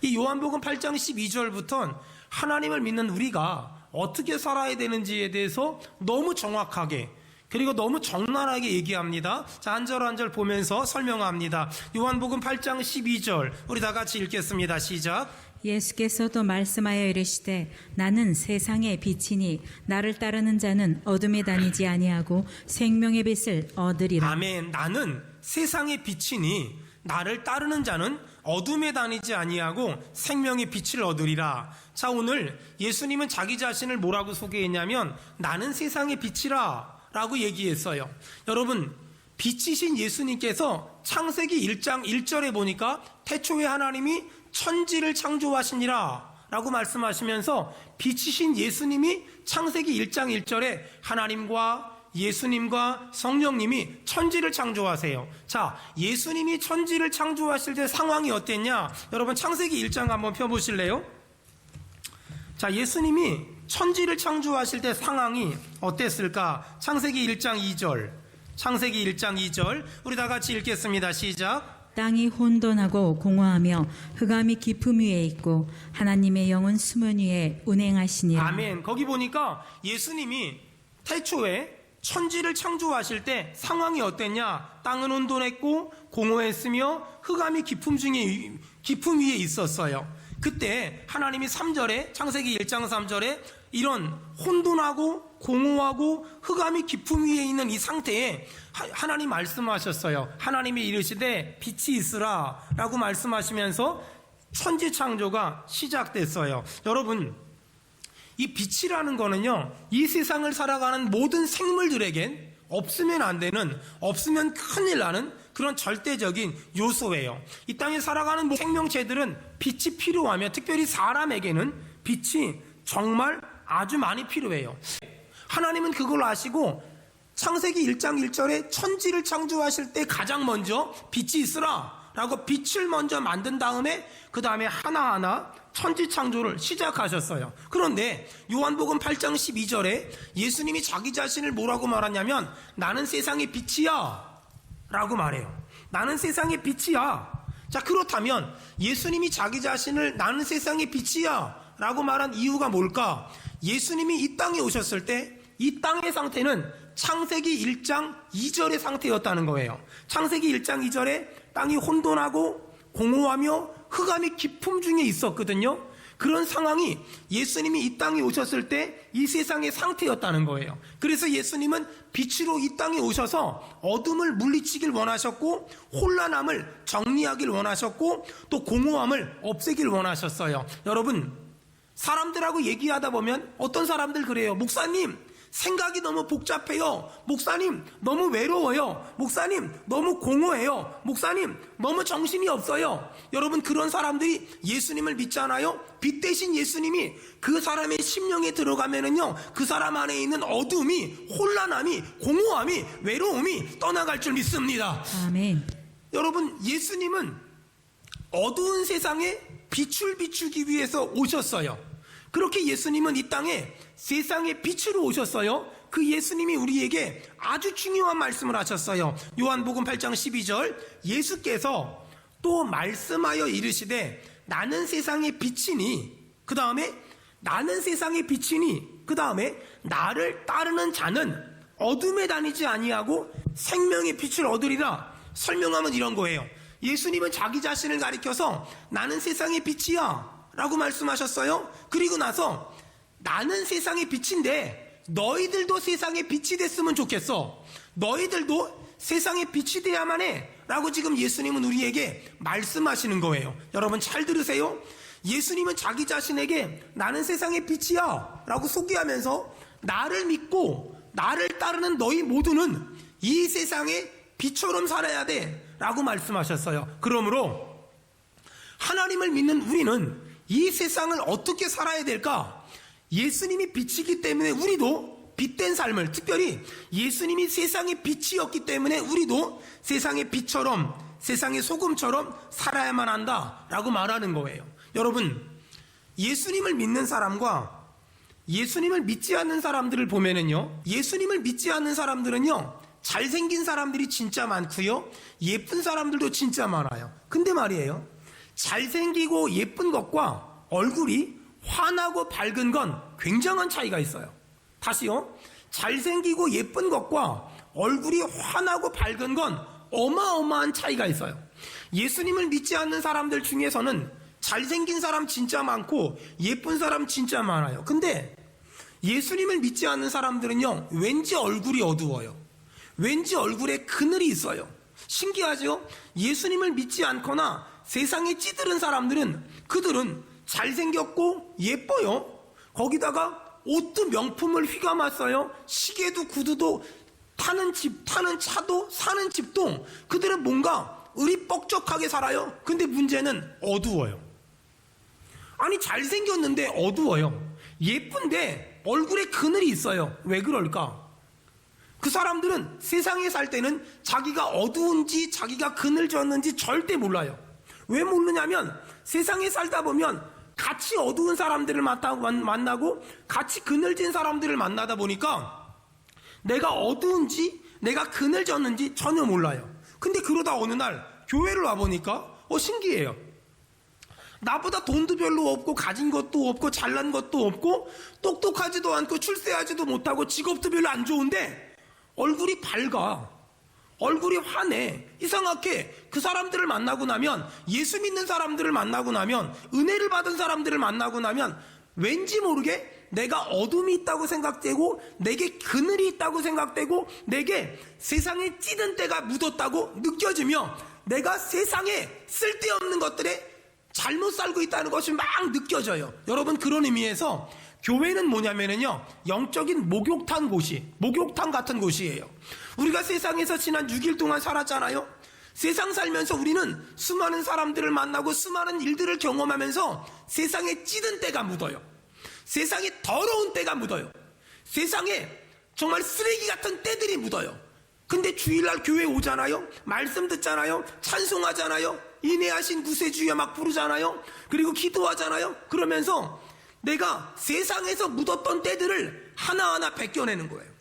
이 요한복음 8장 12절부터는 하나님을 믿는 우리가 어떻게 살아야 되는지에 대해서 너무 정확하게 그리고 너무 적나라하게 얘기합니다. 자, 한 절 한 절 보면서 설명합니다. 요한복음 8장 12절 우리 다 같이 읽겠습니다. 시작. 예수께서 또 말씀하여 이르시되 나는 세상의 빛이니 나를 따르는 자는 어둠에 다니지 아니하고 생명의 빛을 얻으리라. 아멘. 나는 세상의 빛이니 나를 따르는 자는 어둠에 다니지 아니하고 생명의 빛을 얻으리라. 자, 오늘 예수님은 자기 자신을 뭐라고 소개했냐면 나는 세상의 빛이라 라고 얘기했어요. 여러분, 빛이신 예수님께서 창세기 1장 1절에 보니까 태초에 하나님이 천지를 창조하시니라 라고 말씀하시면서 빛이신 예수님이 창세기 1장 1절에 하나님과 예수님과 성령님이 천지를 창조하세요. 자, 예수님이 천지를 창조하실 때 상황이 어땠냐? 여러분, 창세기 1장 한번 펴보실래요? 자, 예수님이 천지를 창조하실 때 상황이 어땠을까? 창세기 1장 2절. 창세기 1장 2절. 우리 다 같이 읽겠습니다. 시작. 땅이 혼돈하고 공허하며 흑암이 깊음 위에 있고 하나님의 영은 수면 위에 운행하시니라. 아멘. 거기 보니까 예수님이 태초에 천지를 창조하실 때 상황이 어땠냐? 땅은 혼돈했고 공허했으며 흑암이 깊음 위에 있었어요. 그때 하나님이 3절에 창세기 1장 3절에 이런 혼돈하고 공허하고 흑암이 깊음 위에 있는 이 상태에 하나님 말씀하셨어요. 하나님이 이르시되 빛이 있으라 라고 말씀하시면서 천지 창조가 시작됐어요. 여러분, 이 빛이라는 거는요, 이 세상을 살아가는 모든 생물들에겐 없으면 안 되는, 없으면 큰일 나는 그런 절대적인 요소예요. 이 땅에 살아가는 생명체들은 빛이 필요하며 특별히 사람에게는 빛이 정말 아주 많이 필요해요. 하나님은 그걸 아시고 창세기 1장 1절에 천지를 창조하실 때 가장 먼저 빛이 있으라 라고 빛을 먼저 만든 다음에 그 다음에 하나하나 천지 창조를 시작하셨어요. 그런데 요한복음 8장 12절에 예수님이 자기 자신을 뭐라고 말하냐면 나는 세상의 빛이야 라고 말해요. 나는 세상의 빛이야. 자, 그렇다면 예수님이 자기 자신을 나는 세상의 빛이야 라고 말한 이유가 뭘까? 예수님이 이 땅에 오셨을 때 이 땅의 상태는 창세기 1장 2절의 상태였다는 거예요. 창세기 1장 2절에 땅이 혼돈하고 공허하며 흑암이 깊음 중에 있었거든요. 그런 상황이 예수님이 이 땅에 오셨을 때 이 세상의 상태였다는 거예요. 그래서 예수님은 빛으로 이 땅에 오셔서 어둠을 물리치길 원하셨고 혼란함을 정리하길 원하셨고 또 공허함을 없애길 원하셨어요. 여러분, 사람들하고 얘기하다 보면 어떤 사람들 그래요. 목사님, 생각이 너무 복잡해요. 목사님, 너무 외로워요. 목사님, 너무 공허해요. 목사님, 너무 정신이 없어요. 여러분, 그런 사람들이 예수님을 믿잖아요. 빛 대신 예수님이 그 사람의 심령에 들어가면은요, 그 사람 안에 있는 어둠이, 혼란함이, 공허함이, 외로움이 떠나갈 줄 믿습니다. 아멘. 여러분, 예수님은 어두운 세상에 빛을 비추기 위해서 오셨어요. 그렇게 예수님은 이 땅에 세상의 빛으로 오셨어요. 그 예수님이 우리에게 아주 중요한 말씀을 하셨어요. 요한복음 8장 12절 예수께서 또 말씀하여 이르시되 나는 세상의 빛이니 그 다음에 나는 세상의 빛이니 그 다음에 나를 따르는 자는 어둠에 다니지 아니하고 생명의 빛을 얻으리라. 설명하면 이런 거예요. 예수님은 자기 자신을 가리켜서 나는 세상의 빛이야 라고 말씀하셨어요. 그리고 나서 나는 세상의 빛인데 너희들도 세상의 빛이 됐으면 좋겠어. 너희들도 세상의 빛이 돼야만 해 라고 지금 예수님은 우리에게 말씀하시는 거예요. 여러분 잘 들으세요. 예수님은 자기 자신에게 나는 세상의 빛이야 라고 소개하면서 나를 믿고 나를 따르는 너희 모두는 이 세상의 빛처럼 살아야 돼 라고 말씀하셨어요. 그러므로 하나님을 믿는 우리는 이 세상을 어떻게 살아야 될까? 예수님이 빛이기 때문에 우리도 빛된 삶을, 특별히 예수님이 세상의 빛이었기 때문에 우리도 세상의 빛처럼, 세상의 소금처럼 살아야만 한다라고 말하는 거예요. 여러분, 예수님을 믿는 사람과 예수님을 믿지 않는 사람들을 보면은요, 예수님을 믿지 않는 사람들은요, 잘생긴 사람들이 진짜 많고요, 예쁜 사람들도 진짜 많아요. 근데 말이에요, 잘생기고 예쁜 것과 얼굴이 환하고 밝은 건 굉장한 차이가 있어요. 다시요. 잘생기고 예쁜 것과 얼굴이 환하고 밝은 건 어마어마한 차이가 있어요. 예수님을 믿지 않는 사람들 중에서는 잘생긴 사람 진짜 많고 예쁜 사람 진짜 많아요. 근데 예수님을 믿지 않는 사람들은요, 왠지 얼굴이 어두워요. 왠지 얼굴에 그늘이 있어요. 신기하죠? 예수님을 믿지 않거나 세상에 찌들은 사람들은 그들은 잘생겼고 예뻐요. 거기다가 옷도 명품을 휘감았어요. 시계도 구두도 타는 집, 타는 차도 사는 집도 그들은 뭔가 의리뻑적하게 살아요. 근데 문제는 어두워요. 아니 잘생겼는데 어두워요. 예쁜데 얼굴에 그늘이 있어요. 왜 그럴까? 그 사람들은 세상에 살 때는 자기가 어두운지 자기가 그늘졌는지 절대 몰라요. 왜 모르냐면 세상에 살다 보면 같이 어두운 사람들을 만나고 같이 그늘진 사람들을 만나다 보니까 내가 어두운지 내가 그늘졌는지 전혀 몰라요. 근데 그러다 어느 날 교회를 와보니까 신기해요. 나보다 돈도 별로 없고 가진 것도 없고 잘난 것도 없고 똑똑하지도 않고 출세하지도 못하고 직업도 별로 안 좋은데 얼굴이 밝아. 얼굴이 환해. 이상하게 그 사람들을 만나고 나면, 예수 믿는 사람들을 만나고 나면, 은혜를 받은 사람들을 만나고 나면 왠지 모르게 내가 어둠이 있다고 생각되고 내게 그늘이 있다고 생각되고 내게 세상에 찌든 때가 묻었다고 느껴지며 내가 세상에 쓸데없는 것들에 잘못 살고 있다는 것이 막 느껴져요. 여러분, 그런 의미에서 교회는 뭐냐면요, 영적인 목욕탕 같은 곳이에요. 우리가 세상에서 지난 6일 동안 살았잖아요. 세상 살면서 우리는 수많은 사람들을 만나고 수많은 일들을 경험하면서 세상에 찌든 때가 묻어요. 세상에 더러운 때가 묻어요. 세상에 정말 쓰레기 같은 때들이 묻어요. 근데 주일날 교회 오잖아요. 말씀 듣잖아요. 찬송하잖아요. 인내하신 구세주여 막 부르잖아요. 그리고 기도하잖아요. 그러면서 내가 세상에서 묻었던 때들을 하나하나 벗겨내는 거예요.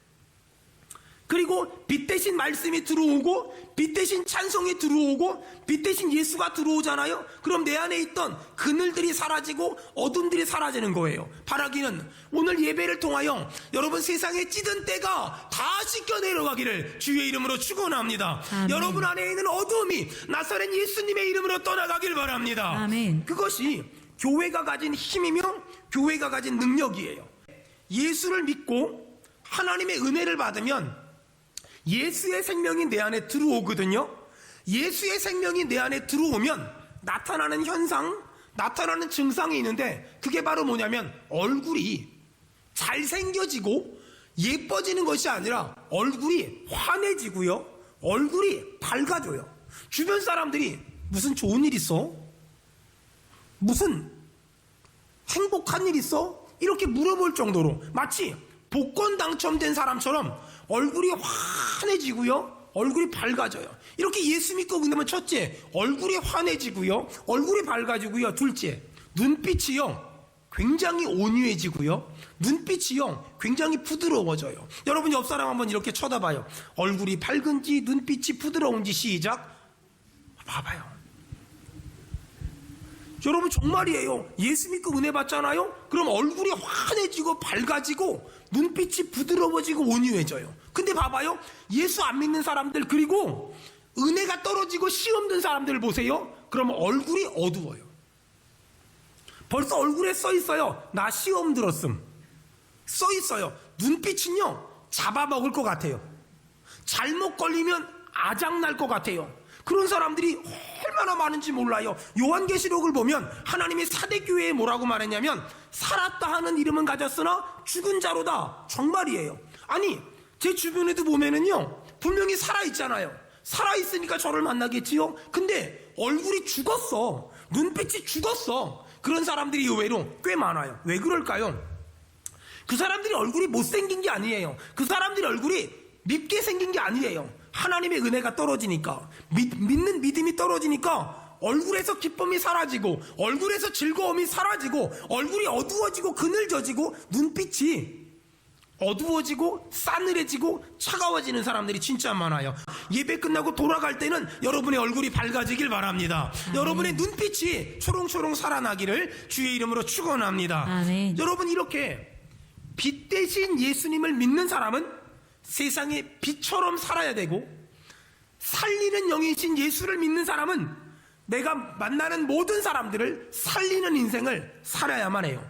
그리고 빛 대신 말씀이 들어오고 빛 대신 찬송이 들어오고 빛 대신 예수가 들어오잖아요. 그럼 내 안에 있던 그늘들이 사라지고 어둠들이 사라지는 거예요. 바라기는 오늘 예배를 통하여 여러분 세상에 찌든 때가 다 씻겨 내려가기를 주의 이름으로 축원합니다. 아멘. 여러분 안에 있는 어둠이 나사렛 예수님의 이름으로 떠나가길 바랍니다. 아멘. 그것이 교회가 가진 힘이며 교회가 가진 능력이에요. 예수를 믿고 하나님의 은혜를 받으면 예수의 생명이 내 안에 들어오거든요. 예수의 생명이 내 안에 들어오면 나타나는 현상, 나타나는 증상이 있는데 그게 바로 뭐냐면 얼굴이 잘생겨지고 예뻐지는 것이 아니라 얼굴이 환해지고요. 얼굴이 밝아져요. 주변 사람들이 무슨 좋은 일 있어? 무슨 행복한 일 있어? 이렇게 물어볼 정도로 마치 복권 당첨된 사람처럼 얼굴이 환해지고요. 얼굴이 밝아져요. 이렇게 예수 믿고 그러면 첫째, 얼굴이 환해지고요. 얼굴이 밝아지고요. 둘째, 눈빛이요. 굉장히 온유해지고요. 눈빛이요. 굉장히 부드러워져요. 여러분 옆 사람 한번 이렇게 쳐다봐요. 얼굴이 밝은지 눈빛이 부드러운지 시작. 봐봐요. 여러분 정말이에요. 예수 믿고 은혜 받잖아요. 그럼 얼굴이 환해지고 밝아지고 눈빛이 부드러워지고 온유해져요. 근데 봐봐요. 예수 안 믿는 사람들 그리고 은혜가 떨어지고 시험 든 사람들 보세요. 그러면 얼굴이 어두워요. 벌써 얼굴에 써 있어요. 나 시험 들었음. 써 있어요. 눈빛은요. 잡아먹을 것 같아요. 잘못 걸리면 아작날 것 같아요. 그런 사람들이 얼마나 많은지 몰라요. 요한계시록을 보면 하나님이 사대교회에 뭐라고 말했냐면 살았다 하는 이름은 가졌으나 죽은 자로다. 정말이에요. 아니 제 주변에도 보면은요 분명히 살아있잖아요. 살아있으니까 저를 만나겠지요. 근데 얼굴이 죽었어. 눈빛이 죽었어. 그런 사람들이 의외로 꽤 많아요. 왜 그럴까요? 그 사람들이 얼굴이 못생긴 게 아니에요. 그 사람들이 얼굴이 밉게 생긴 게 아니에요. 하나님의 은혜가 떨어지니까 믿는 믿음이 떨어지니까 얼굴에서 기쁨이 사라지고 얼굴에서 즐거움이 사라지고 얼굴이 어두워지고 그늘져지고 눈빛이 어두워지고 싸늘해지고 차가워지는 사람들이 진짜 많아요. 예배 끝나고 돌아갈 때는 여러분의 얼굴이 밝아지길 바랍니다. 여러분의 눈빛이 초롱초롱 살아나기를 주의 이름으로 축원합니다. 아멘. 여러분, 이렇게 빛 대신 예수님을 믿는 사람은 세상의 빛처럼 살아야 되고, 살리는 영이신 예수를 믿는 사람은 내가 만나는 모든 사람들을 살리는 인생을 살아야만 해요.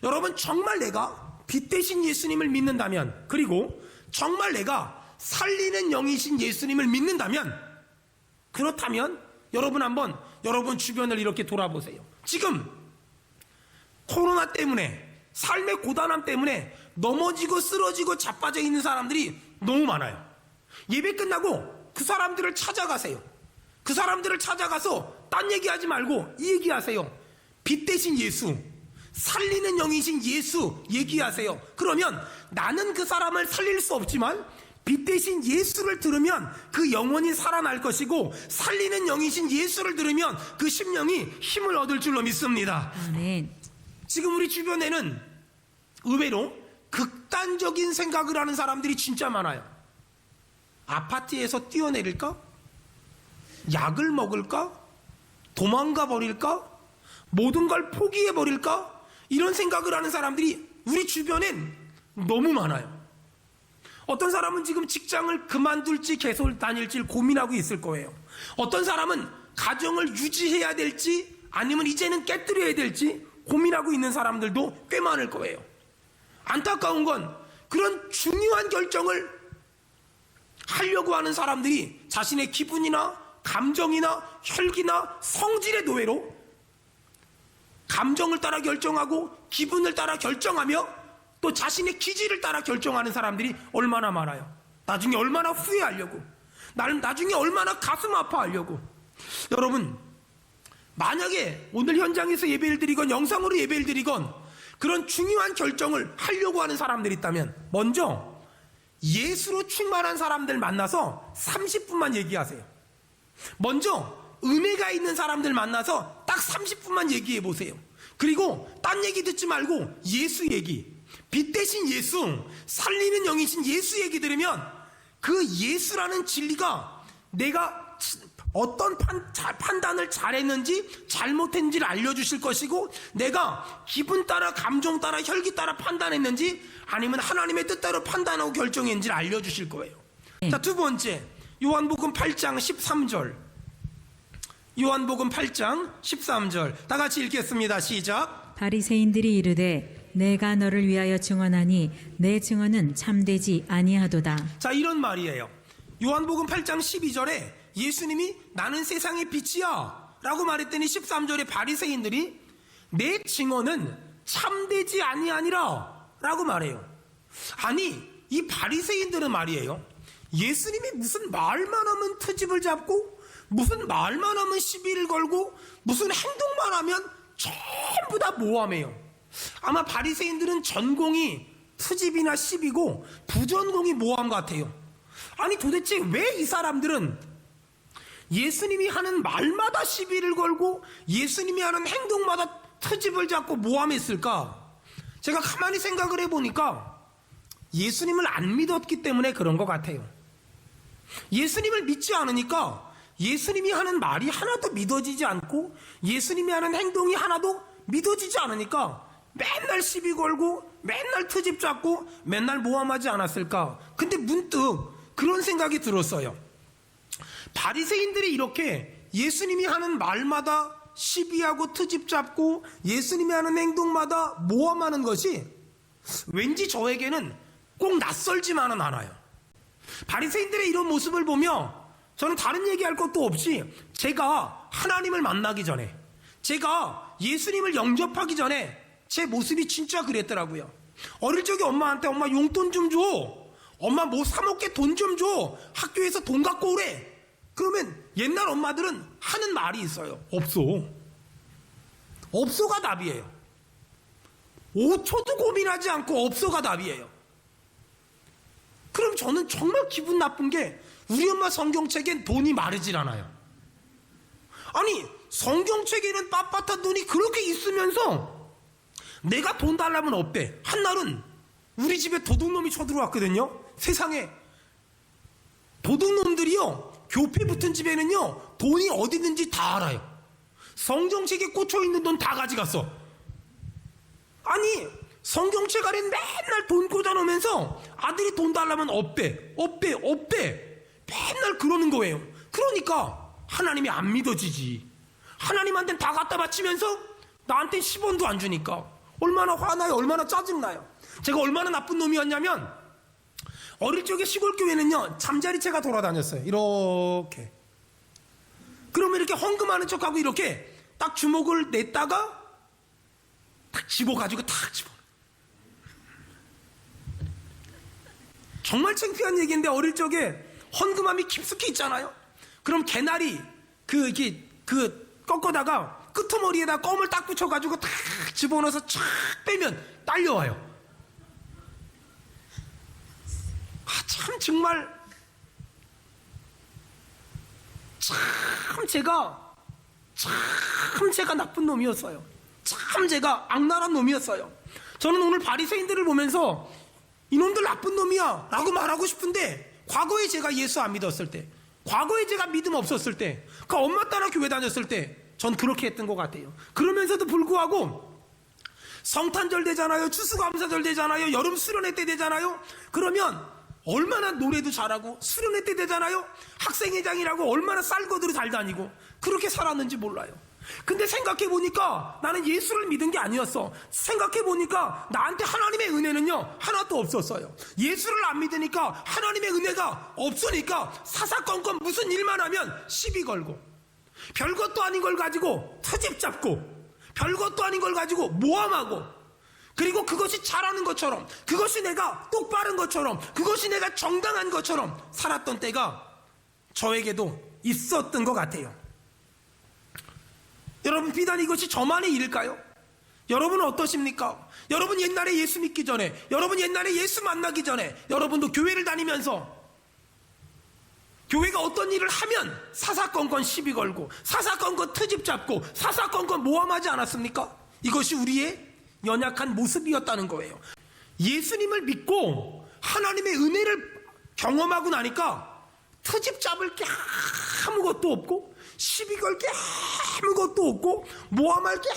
여러분, 정말 내가 빛 대신 예수님을 믿는다면, 그리고 정말 내가 살리는 영이신 예수님을 믿는다면, 그렇다면 여러분 한번 여러분 주변을 이렇게 돌아보세요. 지금 코로나 때문에, 삶의 고단함 때문에 넘어지고 쓰러지고 자빠져 있는 사람들이 너무 많아요. 예배 끝나고 그 사람들을 찾아가세요. 그 사람들을 찾아가서 딴 얘기하지 말고 이 얘기하세요. 빛 대신 예수, 살리는 영이신 예수 얘기하세요. 그러면 나는 그 사람을 살릴 수 없지만 빛 대신 예수를 들으면 그 영혼이 살아날 것이고, 살리는 영이신 예수를 들으면 그 심령이 힘을 얻을 줄로 믿습니다. 아멘. 지금 우리 주변에는 의외로 극단적인 생각을 하는 사람들이 진짜 많아요. 아파트에서 뛰어내릴까? 약을 먹을까? 도망가 버릴까? 모든 걸 포기해 버릴까? 이런 생각을 하는 사람들이 우리 주변엔 너무 많아요. 어떤 사람은 지금 직장을 그만둘지 계속 다닐지 고민하고 있을 거예요. 어떤 사람은 가정을 유지해야 될지 아니면 이제는 깨뜨려야 될지 고민하고 있는 사람들도 꽤 많을 거예요. 안타까운 건 그런 중요한 결정을 하려고 하는 사람들이 자신의 기분이나 감정이나 혈기나 성질의 노예로 감정을 따라 결정하고 기분을 따라 결정하며 또 자신의 기질을 따라 결정하는 사람들이 얼마나 많아요. 나중에 얼마나 후회하려고, 나중에 얼마나 가슴 아파하려고. 여러분, 만약에 오늘 현장에서 예배를 드리건 영상으로 예배를 드리건 그런 중요한 결정을 하려고 하는 사람들이 있다면, 먼저 예수로 충만한 사람들 만나서 30분만 얘기하세요. 먼저 은혜가 있는 사람들 만나서 딱 30분만 얘기해 보세요. 그리고 딴 얘기 듣지 말고 예수 얘기, 빛 대신 예수, 살리는 영이신 예수 얘기 들으면 그 예수라는 진리가 내가 어떤 판단을 잘했는지 잘못했는지를 알려주실 것이고, 내가 기분 따라 감정 따라 혈기 따라 판단했는지 아니면 하나님의 뜻대로 판단하고 결정했는지를 알려주실 거예요. 자, 두 번째, 요한복음 8장 13절. 요한복음 8장 13절 다 같이 읽겠습니다. 시작. 바리새인들이 이르되 내가 너를 위하여 증언하니 내 증언은 참되지 아니하도다. 자, 이런 말이에요. 요한복음 8장 12절에 예수님이 나는 세상의 빛이야 라고 말했더니 13절에 바리새인들이 내 증언은 참되지 아니하니라 라고 말해요. 아니, 이 바리새인들은 말이에요, 예수님이 무슨 말만 하면 트집을 잡고 무슨 말만 하면 시비를 걸고 무슨 행동만 하면 전부 다 모함해요. 아마 바리새인들은 전공이 트집이나 시비고 부전공이 모함 같아요. 아니, 도대체 왜 이 사람들은 예수님이 하는 말마다 시비를 걸고 예수님이 하는 행동마다 트집을 잡고 모함했을까? 제가 가만히 생각을 해보니까 예수님을 안 믿었기 때문에 그런 것 같아요. 예수님을 믿지 않으니까 예수님이 하는 말이 하나도 믿어지지 않고 예수님이 하는 행동이 하나도 믿어지지 않으니까 맨날 시비 걸고 맨날 트집 잡고 맨날 모함하지 않았을까? 근데 문득 그런 생각이 들었어요. 바리새인들이 이렇게 예수님이 하는 말마다 시비하고 트집 잡고 예수님이 하는 행동마다 모함하는 것이 왠지 저에게는 꼭 낯설지만은 않아요. 바리새인들의 이런 모습을 보며 저는 다른 얘기할 것도 없이 제가 하나님을 만나기 전에, 제가 예수님을 영접하기 전에 제 모습이 진짜 그랬더라고요. 어릴 적에 엄마한테 엄마 용돈 좀 줘, 엄마 뭐 사 먹게 돈 좀 줘, 학교에서 돈 갖고 오래. 그러면 옛날 엄마들은 하는 말이 있어요. 없어. 없어가 답이에요. 5초도 고민하지 않고 없어가 답이에요. 그럼 저는 정말 기분 나쁜 게 우리 엄마 성경책엔 돈이 마르질 않아요. 아니, 성경책에는 빳빳한 돈이 그렇게 있으면서 내가 돈 달라면 없대. 한날은 우리 집에 도둑놈이 쳐들어왔거든요. 세상에. 도둑놈들이요, 교회 붙은 집에는요, 돈이 어디 있는지 다 알아요. 성경책에 꽂혀있는 돈 다 가져갔어. 아니, 성경책 아래 맨날 돈 꽂아놓으면서 아들이 돈 달라면 없대. 맨날 그러는 거예요. 그러니까 하나님이 안 믿어지지. 하나님한테는 다 갖다 바치면서 나한테 10원도 안 주니까 얼마나 화나요, 얼마나 짜증나요. 제가 얼마나 나쁜 놈이었냐면, 어릴 적에 시골 교회는요, 잠자리채가 돌아다녔어요. 이렇게. 그러면 이렇게 헌금하는 척하고 이렇게 딱 주먹을 냈다가 딱 집어가지고 탁 집어. 정말 창피한 얘기인데, 어릴 적에 헌금함이 깊숙이 있잖아요. 그럼 개나리 꺾어다가 끄트머리에다 껌을 딱 붙여가지고 탁 집어넣어서 촥 빼면 딸려와요. 정말 제가 나쁜 놈이었어요. 제가 악랄한 놈이었어요. 저는 오늘 바리새인들을 보면서 이놈들 나쁜 놈이야 라고 말하고 싶은데, 과거에 제가 예수 안 믿었을 때, 과거에 제가 믿음 없었을 때, 그 엄마 따라 교회 다녔을 때 전 그렇게 했던 것 같아요. 그러면서도 불구하고 성탄절 되잖아요, 추수감사절 되잖아요, 여름 수련회 때 되잖아요. 그러면 얼마나 노래도 잘하고, 수련회 때 되잖아요, 학생회장이라고 얼마나 쌀거들이 잘 다니고 그렇게 살았는지 몰라요. 근데 생각해보니까 나는 예수를 믿은 게 아니었어. 생각해보니까 나한테 하나님의 은혜는요 하나도 없었어요. 예수를 안 믿으니까 하나님의 은혜가 없으니까 사사건건 무슨 일만 하면 시비 걸고, 별것도 아닌 걸 가지고 트집 잡고, 별것도 아닌 걸 가지고 모함하고, 그리고 그것이 잘하는 것처럼, 그것이 내가 똑바른 것처럼, 그것이 내가 정당한 것처럼 살았던 때가 저에게도 있었던 것 같아요. 여러분, 비단 이것이 저만의 일일까요? 여러분은 어떠십니까? 여러분 옛날에 예수 믿기 전에, 여러분 옛날에 예수 만나기 전에, 여러분도 교회를 다니면서 교회가 어떤 일을 하면 사사건건 시비 걸고, 사사건건 트집 잡고, 사사건건 모함하지 않았습니까? 이것이 우리의 연약한 모습이었다는 거예요. 예수님을 믿고 하나님의 은혜를 경험하고 나니까 트집 잡을 게 아무것도 없고, 시비 걸 게 아무것도 없고, 모함할 게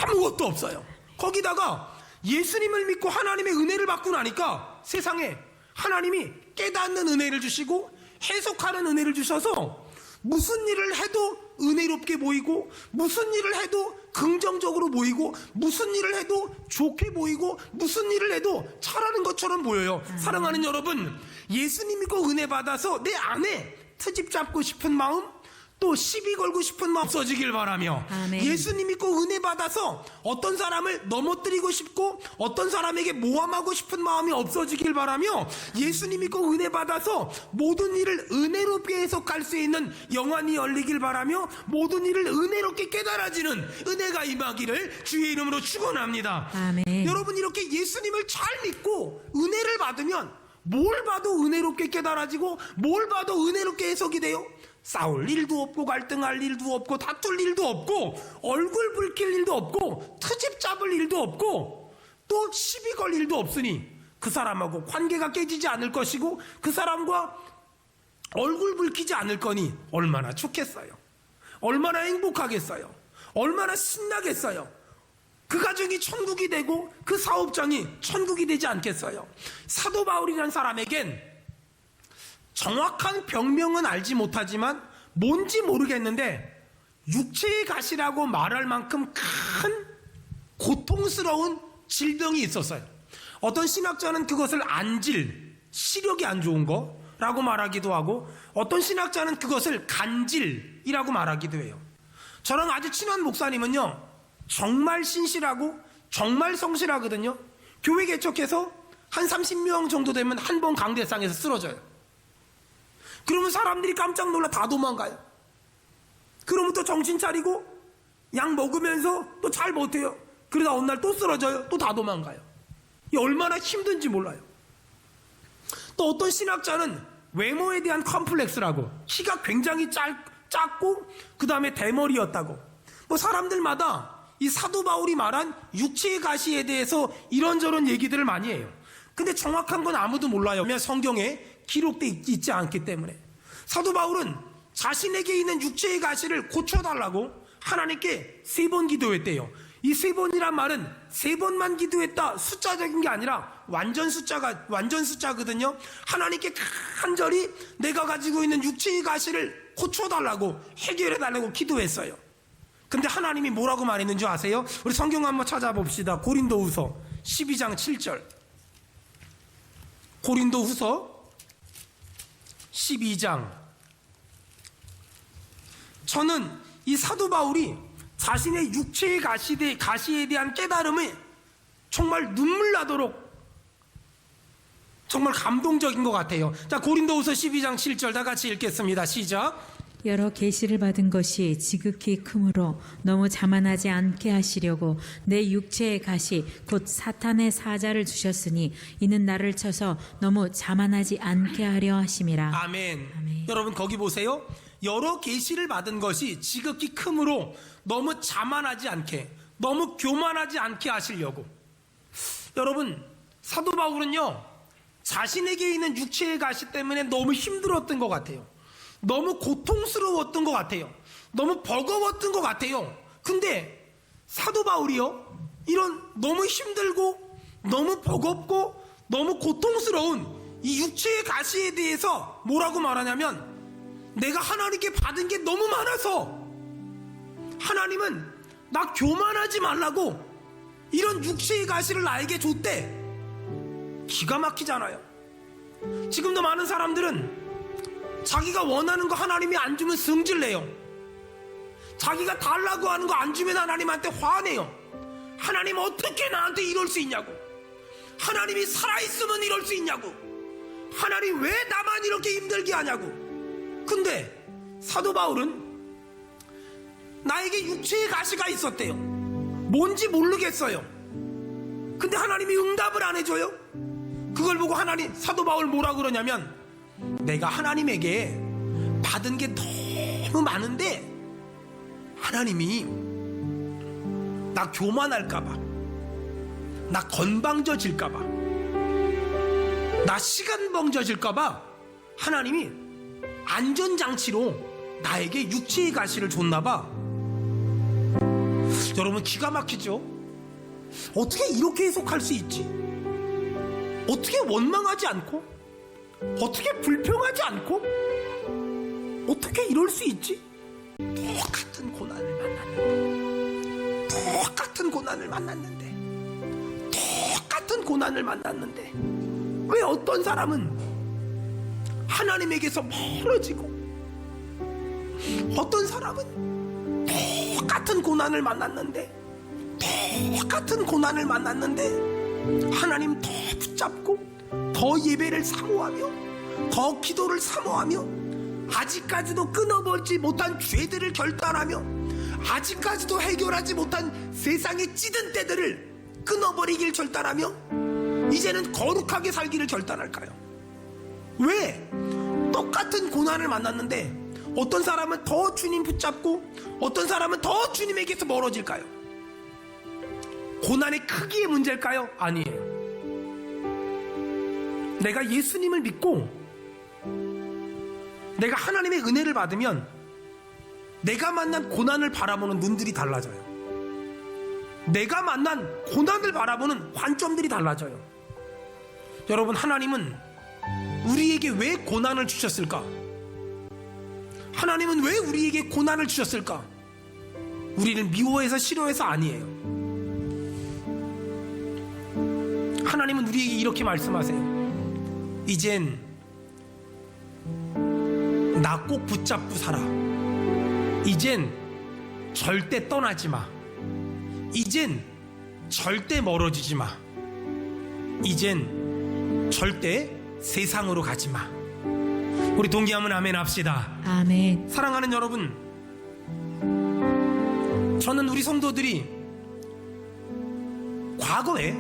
아무것도 없어요. 거기다가 예수님을 믿고 하나님의 은혜를 받고 나니까 세상에 하나님이 깨닫는 은혜를 주시고 해석하는 은혜를 주셔서 무슨 일을 해도 은혜롭게 보이고, 무슨 일을 해도 긍정적으로 보이고, 무슨 일을 해도 좋게 보이고, 무슨 일을 해도 잘하는 것처럼 보여요. 사랑하는 여러분, 예수님 믿고 은혜 받아서 내 안에 트집 잡고 싶은 마음, 또 시비 걸고 싶은 마음 없어지길 바라며, 아멘. 예수님 믿고 은혜 받아서 어떤 사람을 넘어뜨리고 싶고 어떤 사람에게 모함하고 싶은 마음이 없어지길 바라며, 예수님 믿고 은혜 받아서 모든 일을 은혜롭게 해석할 수 있는 영안이 열리길 바라며, 모든 일을 은혜롭게 깨달아지는 은혜가 임하기를 주의 이름으로 축원합니다. 아멘. 여러분, 이렇게 예수님을 잘 믿고 은혜를 받으면 뭘 봐도 은혜롭게 깨달아지고, 뭘 봐도 은혜롭게 해석이 돼요. 싸울 일도 없고, 갈등할 일도 없고, 다툴 일도 없고, 얼굴 붉힐 일도 없고, 트집 잡을 일도 없고, 또 시비 걸 일도 없으니 그 사람하고 관계가 깨지지 않을 것이고, 그 사람과 얼굴 붉히지 않을 거니 얼마나 좋겠어요. 얼마나 행복하겠어요. 얼마나 신나겠어요. 그 가정이 천국이 되고 그 사업장이 천국이 되지 않겠어요. 사도 바울이라는 사람에겐 정확한 병명은 알지 못하지만 뭔지 모르겠는데 육체의 가시라고 말할 만큼 큰 고통스러운 질병이 있었어요. 어떤 신학자는 그것을 안질, 시력이 안 좋은 거라고 말하기도 하고, 어떤 신학자는 그것을 간질이라고 말하기도 해요. 저랑 아주 친한 목사님은요, 정말 신실하고 정말 성실하거든요. 교회 개척해서 한 30명 정도 되면 한 번 강대상에서 쓰러져요. 그러면 사람들이 깜짝 놀라 다 도망가요. 그러면 또 정신 차리고 약 먹으면서 또 잘 버텨요. 그러다 어느 날 또 쓰러져요. 또 다 도망가요. 이 얼마나 힘든지 몰라요. 또 어떤 신학자는 외모에 대한 컴플렉스라고, 키가 굉장히 작고 그 다음에 대머리였다고, 뭐 사람들마다 이 사도 바울이 말한 육체의 가시에 대해서 이런저런 얘기들을 많이 해요. 근데 정확한 건 아무도 몰라요. 왜냐하면 성경에 기록돼 있지 않기 때문에. 사도 바울은 자신에게 있는 육체의 가시를 고쳐달라고 하나님께 3번 기도했대요. 이 3번이란 말은 3번만 기도했다 숫자적인 게 아니라 완전 숫자거든요. 하나님께 간절히 내가 가지고 있는 육체의 가시를 고쳐달라고 해결해달라고 기도했어요. 근데 하나님이 뭐라고 말했는지 아세요? 우리 성경 한번 찾아봅시다. 고린도후서 12장 7절. 고린도후서 12장. 저는 이 사도 바울이 자신의 육체의 가시에 대한 깨달음이 정말 눈물 나도록 정말 감동적인 것 같아요. 자, 고린도후서 12장 7절 다 같이 읽겠습니다. 시작. 여러 계시를 받은 것이 지극히 크므로 너무 자만하지 않게 하시려고 내 육체의 가시 곧 사탄의 사자를 주셨으니 이는 나를 쳐서 너무 자만하지 않게 하려 하심이라. 아멘. 아멘. 여러분 거기 보세요. 여러 계시를 받은 것이 지극히 크므로 너무 자만하지 않게, 너무 교만하지 않게 하시려고. 여러분, 사도 바울은요, 자신에게 있는 육체의 가시 때문에 너무 힘들었던 것 같아요. 너무 고통스러웠던 것 같아요. 너무 버거웠던 것 같아요. 근데 사도 바울이요, 이런 너무 힘들고 너무 버겁고 너무 고통스러운 이 육체의 가시에 대해서 뭐라고 말하냐면, 내가 하나님께 받은 게 너무 많아서 하나님은 나 교만하지 말라고 이런 육체의 가시를 나에게 줬대. 기가 막히잖아요. 지금도 많은 사람들은 자기가 원하는 거 하나님이 안 주면 승질내요. 자기가 달라고 하는 거 안 주면 하나님한테 화내요. 하나님 어떻게 나한테 이럴 수 있냐고. 하나님이 살아있으면 이럴 수 있냐고. 하나님 왜 나만 이렇게 힘들게 하냐고. 근데 사도 바울은 나에게 육체의 가시가 있었대요. 뭔지 모르겠어요. 근데 하나님이 응답을 안 해줘요. 그걸 보고 사도 바울 뭐라 그러냐면, 내가 하나님에게 받은 게 너무 많은데 하나님이 나 교만할까봐, 나 건방져질까봐, 나 시간벙져질까봐 하나님이 안전장치로 나에게 육체의 가시를 줬나봐. 여러분 기가 막히죠? 어떻게 이렇게 해석할 수 있지? 어떻게 원망하지 않고, 어떻게 불평하지 않고, 어떻게 이럴 수 있지? 똑같은 고난을 만났는데 왜 어떤 사람은 하나님에게서 멀어지고, 어떤 사람은 똑같은 고난을 만났는데 하나님 더 붙잡고 더 예배를 사모하며 더 기도를 사모하며 아직까지도 끊어버리지 못한 죄들을 결단하며 아직까지도 해결하지 못한 세상의 찌든 때들을 끊어버리길 결단하며 이제는 거룩하게 살기를 결단할까요? 왜? 똑같은 고난을 만났는데 어떤 사람은 더 주님 붙잡고 어떤 사람은 더 주님에게서 멀어질까요? 고난의 크기의 문제일까요? 아니에요. 내가 예수님을 믿고 내가 하나님의 은혜를 받으면 내가 만난 고난을 바라보는 눈들이 달라져요. 내가 만난 고난을 바라보는 관점들이 달라져요. 여러분, 하나님은 우리에게 왜 고난을 주셨을까? 하나님은 왜 우리에게 고난을 주셨을까? 우리를 미워해서 싫어해서 아니에요. 하나님은 우리에게 이렇게 말씀하세요. 이젠 나 꼭 붙잡고 살아. 이젠 절대 떠나지 마. 이젠 절대 멀어지지 마. 이젠 절대 세상으로 가지 마. 우리 동기하면 아멘 합시다. 아멘. 사랑하는 여러분, 저는 우리 성도들이 과거에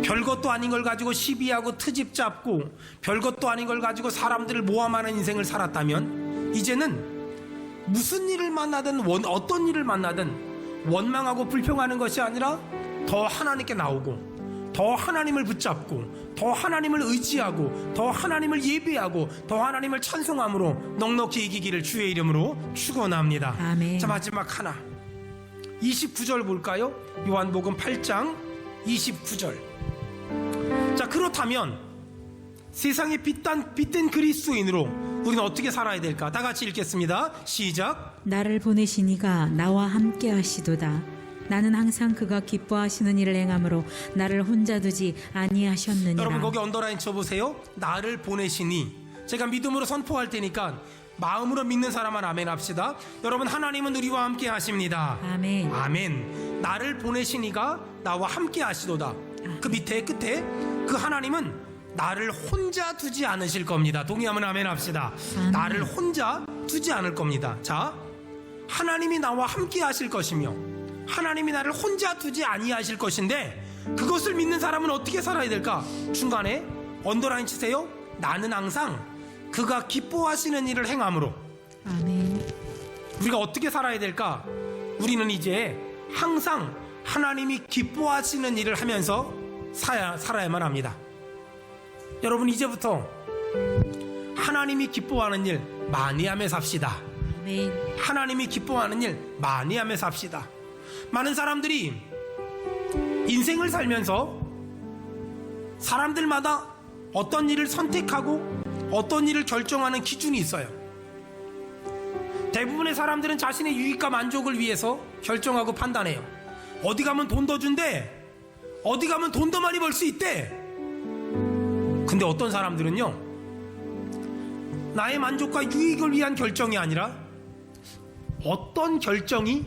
별것도 아닌 걸 가지고 시비하고 트집 잡고 별것도 아닌 걸 가지고 사람들을 모함하는 인생을 살았다면, 이제는 무슨 일을 만나든 어떤 일을 만나든 원망하고 불평하는 것이 아니라 더 하나님께 나오고 더 하나님을 붙잡고 더 하나님을 의지하고 더 하나님을 예배하고 더 하나님을 찬송함으로 넉넉히 이기기를 주의 이름으로 축원합니다. 아멘. 자, 마지막 하나 29절 볼까요? 요한복음 8장 29절. 자, 그렇다면 세상에 빛된 그리스도인으로 우리는 어떻게 살아야 될까? 다 같이 읽겠습니다. 시작. 나를 보내신 이가 나와 함께 하시도다. 나는 항상 그가 기뻐하시는 일을 행함으로 나를 혼자 두지 아니하셨느니라. 여러분 거기 언더라인 쳐보세요. 나를 보내시니. 제가 믿음으로 선포할 테니까 마음으로 믿는 사람만 아멘 합시다. 여러분, 하나님은 우리와 함께 하십니다. 아멘. 아멘. 나를 보내시니가 나와 함께 하시도다. 그 밑에 끝에 그 하나님은 나를 혼자 두지 않으실 겁니다. 동의하면 아멘 합시다. 아멘. 나를 혼자 두지 않을 겁니다. 자, 하나님이 나와 함께 하실 것이며 하나님이 나를 혼자 두지 아니하실 것인데, 그것을 믿는 사람은 어떻게 살아야 될까? 중간에 언더라인 치세요. 나는 항상 그가 기뻐하시는 일을 행함으로. 아멘. 우리가 어떻게 살아야 될까? 우리는 이제 항상 하나님이 기뻐하시는 일을 하면서 살아야만 합니다. 여러분, 이제부터 하나님이 기뻐하는 일 많이 하며 삽시다. 아멘. 하나님이 기뻐하는 일 많이 하며 삽시다. 많은 사람들이 인생을 살면서 사람들마다 어떤 일을 선택하고 어떤 일을 결정하는 기준이 있어요. 대부분의 사람들은 자신의 유익과 만족을 위해서 결정하고 판단해요. 어디 가면 돈 더 준대, 어디 가면 돈 더 많이 벌 수 있대. 근데 어떤 사람들은요, 나의 만족과 유익을 위한 결정이 아니라 어떤 결정이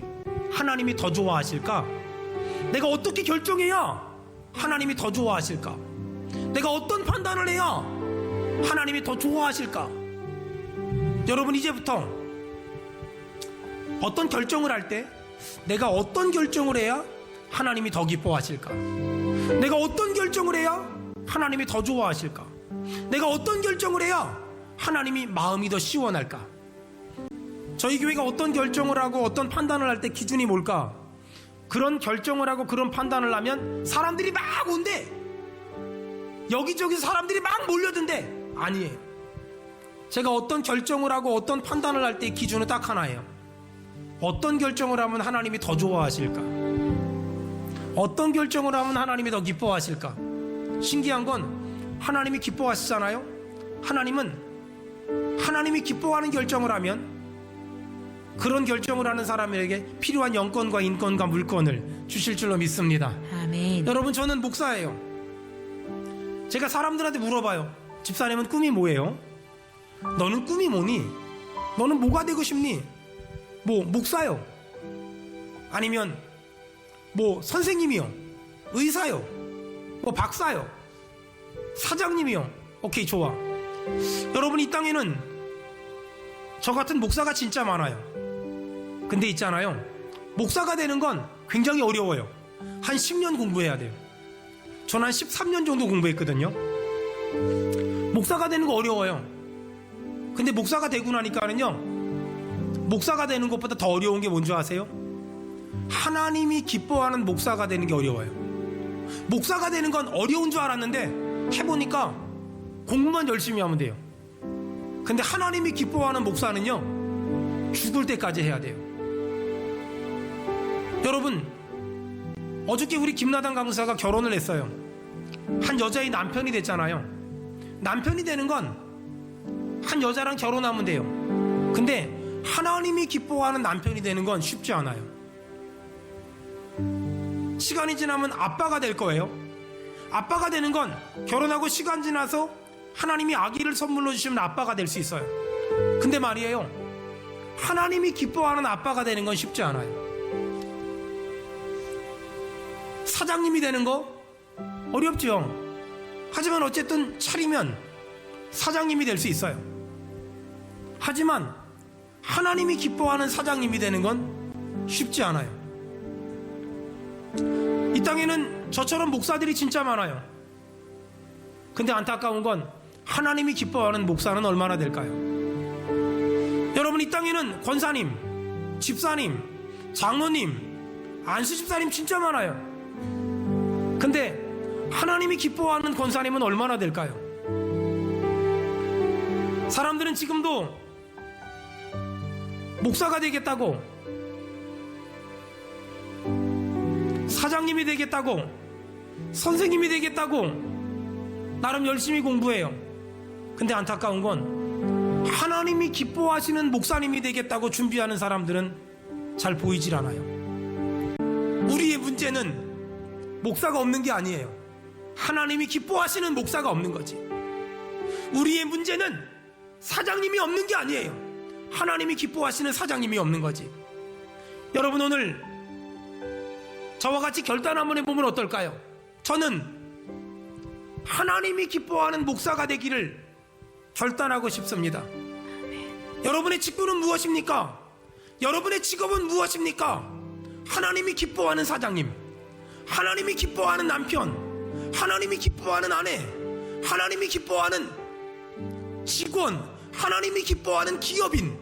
하나님이 더 좋아하실까? 내가 어떻게 결정해야 하나님이 더 좋아하실까? 내가 어떤 판단을 해야 하나님이 더 좋아하실까? 여러분, 이제부터 어떤 결정을 할 때 내가 어떤 결정을 해야 하나님이 더 기뻐하실까? 내가 어떤 결정을 해야 하나님이 더 좋아하실까? 내가 어떤 결정을 해야 하나님이 마음이 더 시원할까? 저희 교회가 어떤 결정을 하고 어떤 판단을 할 때 기준이 뭘까? 그런 결정을 하고 그런 판단을 하면 사람들이 막 온대. 여기저기 사람들이 막 몰려든대. 아니에요. 제가 어떤 결정을 하고 어떤 판단을 할 때 기준은 딱 하나예요. 어떤 결정을 하면 하나님이 더 좋아하실까? 어떤 결정을 하면 하나님이 더 기뻐하실까? 신기한 건 하나님이 기뻐하시잖아요. 하나님은 하나님이 기뻐하는 결정을 하면 그런 결정을 하는 사람에게 필요한 영권과 인권과 물권을 주실 줄로 믿습니다. 아멘. 여러분, 저는 목사예요. 제가 사람들한테 물어봐요. 집사님은 꿈이 뭐예요? 너는 꿈이 뭐니? 너는 뭐가 되고 싶니? 뭐 목사요? 아니면 뭐 선생님이요? 의사요? 뭐 박사요? 사장님이요? 오케이, 좋아. 여러분, 이 땅에는 저 같은 목사가 진짜 많아요. 근데 있잖아요, 목사가 되는 건 굉장히 어려워요. 한 10년 공부해야 돼요. 전 한 13년 정도 공부했거든요. 목사가 되는 거 어려워요. 근데 목사가 되고 나니까는요, 목사가 되는 것보다 더 어려운 게 뭔지 아세요? 하나님이 기뻐하는 목사가 되는 게 어려워요. 목사가 되는 건 어려운 줄 알았는데 해보니까 공부만 열심히 하면 돼요. 근데 하나님이 기뻐하는 목사는요, 죽을 때까지 해야 돼요. 여러분, 어저께 우리 김나단 강사가 결혼을 했어요. 한 여자의 남편이 됐잖아요. 남편이 되는 건 한 여자랑 결혼하면 돼요. 근데 하나님이 기뻐하는 남편이 되는 건 쉽지 않아요. 시간이 지나면 아빠가 될 거예요. 아빠가 되는 건 결혼하고 시간 지나서 하나님이 아기를 선물로 주시면 아빠가 될 수 있어요. 근데 말이에요, 하나님이 기뻐하는 아빠가 되는 건 쉽지 않아요. 사장님이 되는 거 어렵죠. 하지만 어쨌든 차리면 사장님이 될 수 있어요. 하지만 하나님이 기뻐하는 사장님이 되는 건 쉽지 않아요. 이 땅에는 저처럼 목사들이 진짜 많아요. 근데 안타까운 건 하나님이 기뻐하는 목사는 얼마나 될까요? 여러분, 이 땅에는 권사님, 집사님, 장로님, 안수 집사님 진짜 많아요. 근데 하나님이 기뻐하는 권사님은 얼마나 될까요? 사람들은 지금도 목사가 되겠다고, 사장님이 되겠다고, 선생님이 되겠다고 나름 열심히 공부해요. 근데 안타까운 건 하나님이 기뻐하시는 목사님이 되겠다고 준비하는 사람들은 잘 보이질 않아요. 우리의 문제는 목사가 없는 게 아니에요. 하나님이 기뻐하시는 목사가 없는 거지. 우리의 문제는 사장님이 없는 게 아니에요. 하나님이 기뻐하시는 사장님이 없는 거지. 여러분, 오늘 저와 같이 결단 한번 해보면 어떨까요? 저는 하나님이 기뻐하는 목사가 되기를 결단하고 싶습니다. 여러분의 직분은 무엇입니까? 여러분의 직업은 무엇입니까? 하나님이 기뻐하는 사장님, 하나님이 기뻐하는 남편, 하나님이 기뻐하는 아내, 하나님이 기뻐하는 직원, 하나님이 기뻐하는 기업인,